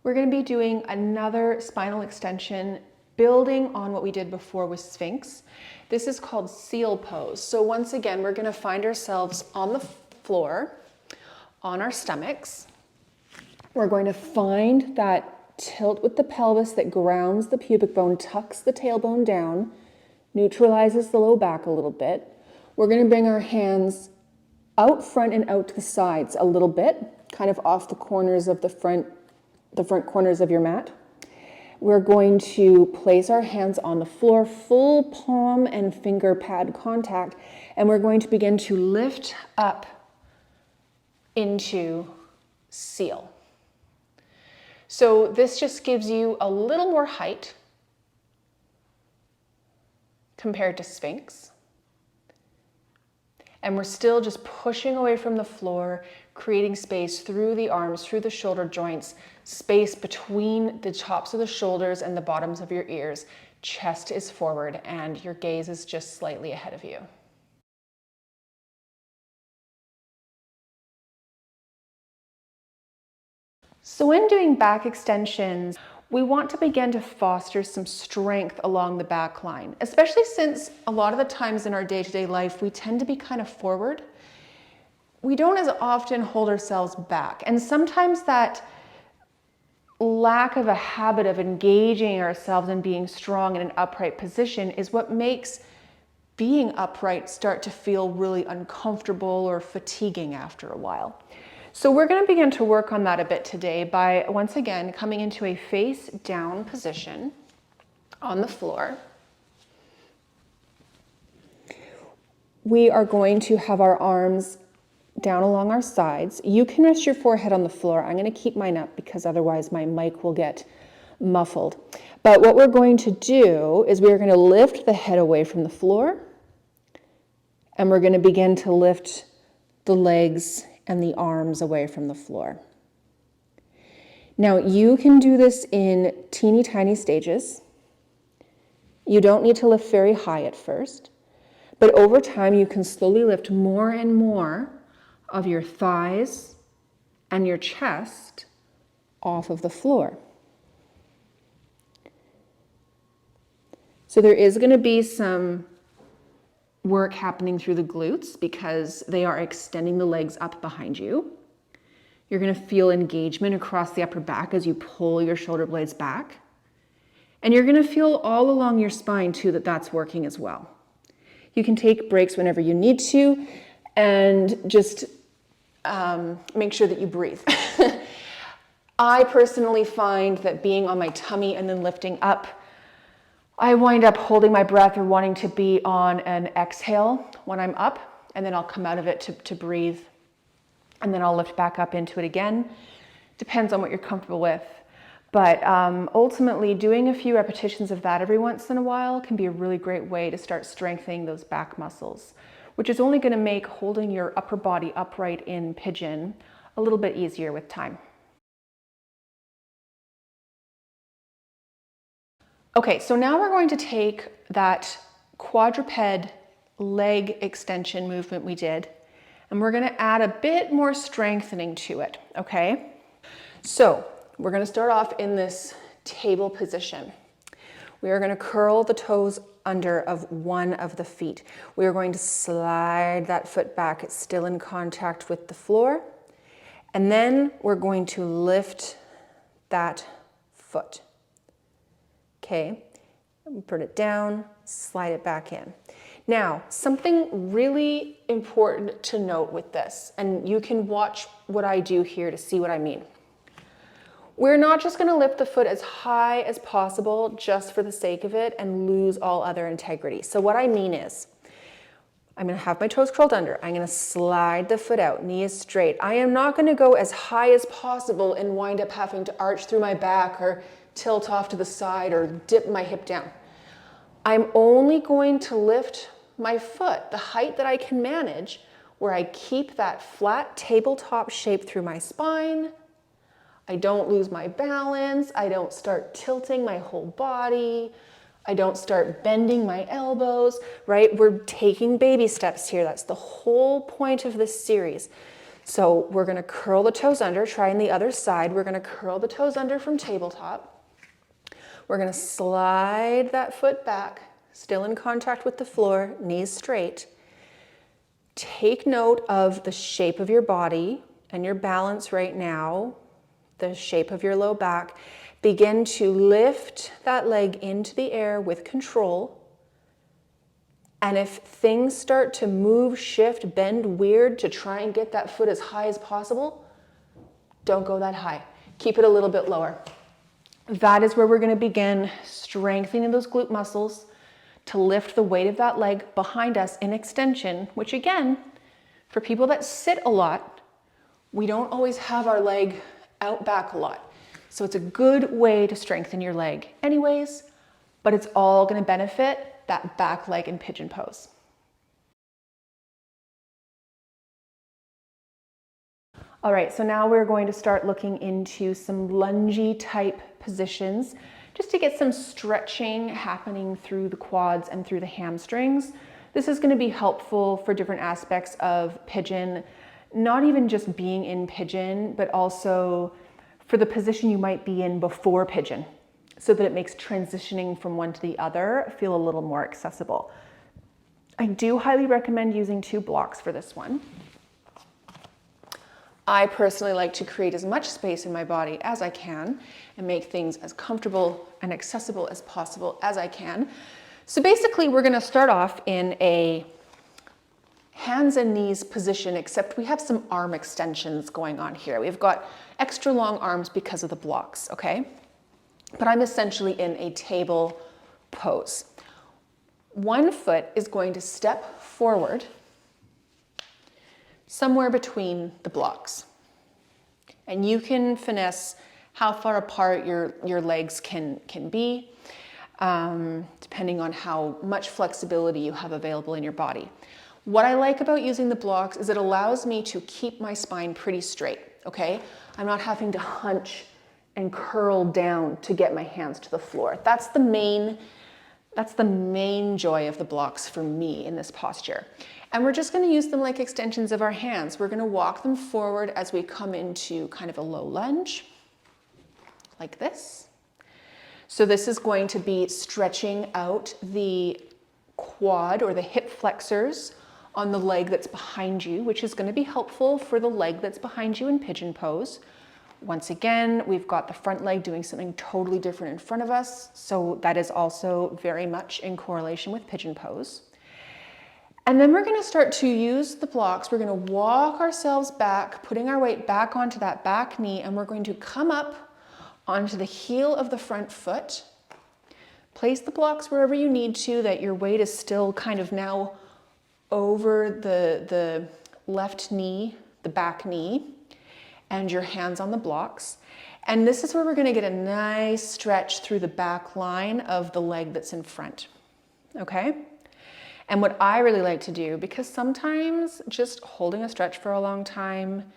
We're going to be doing another spinal extension building on what we did before with Sphinx. This is called seal pose. So once again, we're going to find ourselves on the floor, on our stomachs. We're going to find that tilt with the pelvis that grounds the pubic bone, tucks the tailbone down, neutralizes the low back a little bit. We're going to bring our hands out front and out to the sides a little bit, kind of off the corners of the front corners of your mat. We're going to place our hands on the floor, full palm and finger pad contact, and we're going to begin to lift up into seal. So this just gives you a little more height compared to Sphinx. And we're still just pushing away from the floor, creating space through the arms, through the shoulder joints, space between the tops of the shoulders and the bottoms of your ears. Chest is forward and your gaze is just slightly ahead of you. So when doing back extensions, we want to begin to foster some strength along the back line, especially since a lot of the times in our day-to-day life, we tend to be kind of forward. We don't as often hold ourselves back. And sometimes that lack of a habit of engaging ourselves and being strong in an upright position is what makes being upright start to feel really uncomfortable or fatiguing after a while. So we're going to begin to work on that a bit today by, once again, coming into a face down position on the floor. We are going to have our arms down along our sides. You can rest your forehead on the floor. I'm going to keep mine up because otherwise my mic will get muffled. But what we're going to do is we're going to lift the head away from the floor, and we're going to begin to lift the legs and the arms away from the floor. Now you can do this in teeny tiny stages. You don't need to lift very high at first, but over time you can slowly lift more and more of your thighs and your chest off of the floor. So there is going to be some work happening through the glutes because they are extending the legs up behind you. You're going to feel engagement across the upper back as you pull your shoulder blades back. And you're going to feel all along your spine too that that's working as well. You can take breaks whenever you need to and just make sure that you breathe. I personally find that being on my tummy and then lifting up, I wind up holding my breath or wanting to be on an exhale when I'm up, and then I'll come out of it to breathe, and then I'll lift back up into it again. Depends on what you're comfortable with. But ultimately, doing a few repetitions of that every once in a while can be a really great way to start strengthening those back muscles, which is only going to make holding your upper body upright in pigeon a little bit easier with time. Okay, so now we're going to take that quadruped leg extension movement we did, and we're going to add a bit more strengthening to it, okay? So we're going to start off in this table position. We are going to curl the toes under of one of the feet. We are going to slide that foot back. It's still in contact with the floor. And then we're going to lift that foot. Okay, put it down, slide it back in. Now, something really important to note with this, and you can watch what I do here to see what I mean. We're not just going to lift the foot as high as possible just for the sake of it and lose all other integrity. So what I mean is, I'm going to have my toes curled under. I'm going to slide the foot out, knee is straight. I am not going to go as high as possible and wind up having to arch through my back or tilt off to the side or dip my hip down. I'm only going to lift my foot the height that I can manage, where I keep that flat tabletop shape through my spine. I don't lose my balance. I don't start tilting my whole body. I don't start bending my elbows, right? We're taking baby steps here. That's the whole point of this series. So we're gonna curl the toes under, trying the other side. We're gonna curl the toes under from tabletop. We're gonna slide that foot back, still in contact with the floor, knees straight. Take note of the shape of your body and your balance right now, the shape of your low back. Begin to lift that leg into the air with control. And if things start to move, shift, bend weird to try and get that foot as high as possible, don't go that high. Keep it a little bit lower. That is where we're going to begin strengthening those glute muscles to lift the weight of that leg behind us in extension, which again, for people that sit a lot, we don't always have our leg out back a lot. So it's a good way to strengthen your leg anyways, but it's all going to benefit that back leg in pigeon pose. All right, so now we're going to start looking into some lungey type positions just to get some stretching happening through the quads and through the hamstrings. This is going to be helpful for different aspects of pigeon, not even just being in pigeon, but also for the position you might be in before pigeon, so that it makes transitioning from one to the other feel a little more accessible. I do highly recommend using 2 blocks for this one. I personally like to create as much space in my body as I can and make things as comfortable and accessible as possible as I can. So basically we're going to start off in a hands and knees position, except we have some arm extensions going on here. We've got extra long arms because of the blocks, okay? But I'm essentially in a table pose. One foot is going to step forward somewhere between the blocks. And you can finesse how far apart your legs can be, depending on how much flexibility you have available in your body. What I like about using the blocks is it allows me to keep my spine pretty straight, okay? I'm not having to hunch and curl down to get my hands to the floor. That's the main joy of the blocks for me in this posture. And we're just going to use them like extensions of our hands. We're going to walk them forward as we come into kind of a low lunge, like this. So this is going to be stretching out the quad or the hip flexors on the leg that's behind you, which is going to be helpful for the leg that's behind you in pigeon pose. Once again, we've got the front leg doing something totally different in front of us, so that is also very much in correlation with pigeon pose. And then we're going to start to use the blocks. We're going to walk ourselves back, putting our weight back onto that back knee, and we're going to come up onto the heel of the front foot. Place the blocks wherever you need to, that your weight is still kind of now over the left knee, the back knee, and your hands on the blocks. And this is where we're going to get a nice stretch through the back line of the leg that's in front, okay? And what I really like to do, because sometimes just holding a stretch for a long time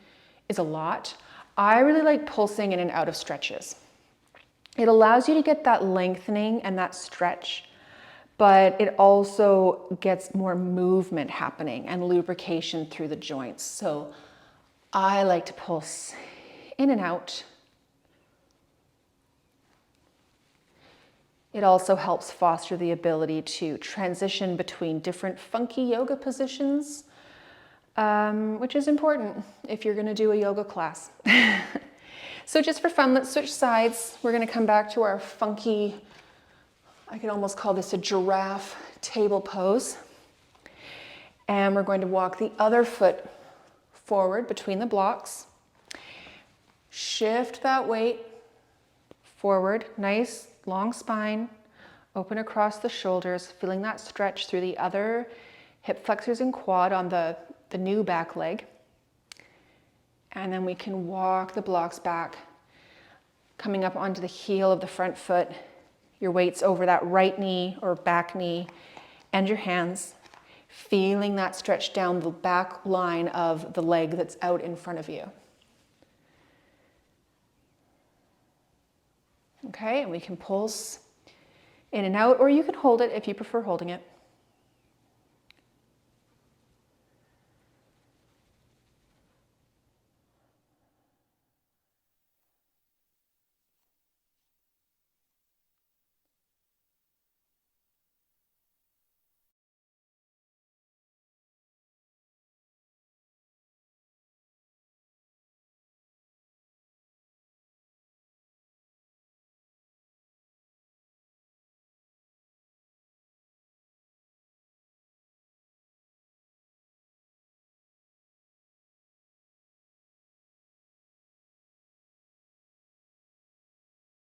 is a lot, I really like pulsing in and out of stretches. It allows you to get that lengthening and that stretch, but it also gets more movement happening and lubrication through the joints. So I like to pulse in and out. It also helps foster the ability to transition between different funky yoga positions, which is important if you're going to do a yoga class. So just for fun, let's switch sides. We're going to come back to our funky, I could almost call this a giraffe table pose. And we're going to walk the other foot forward between the blocks. Shift that weight forward, nice long spine, open across the shoulders, feeling that stretch through the other hip flexors and quad on the new back leg. And then we can walk the blocks back, coming up onto the heel of the front foot. Your weight's over that right knee or back knee and your hands, feeling that stretch down the back line of the leg that's out in front of you. Okay, and we can pulse in and out, or you can hold it if you prefer holding it.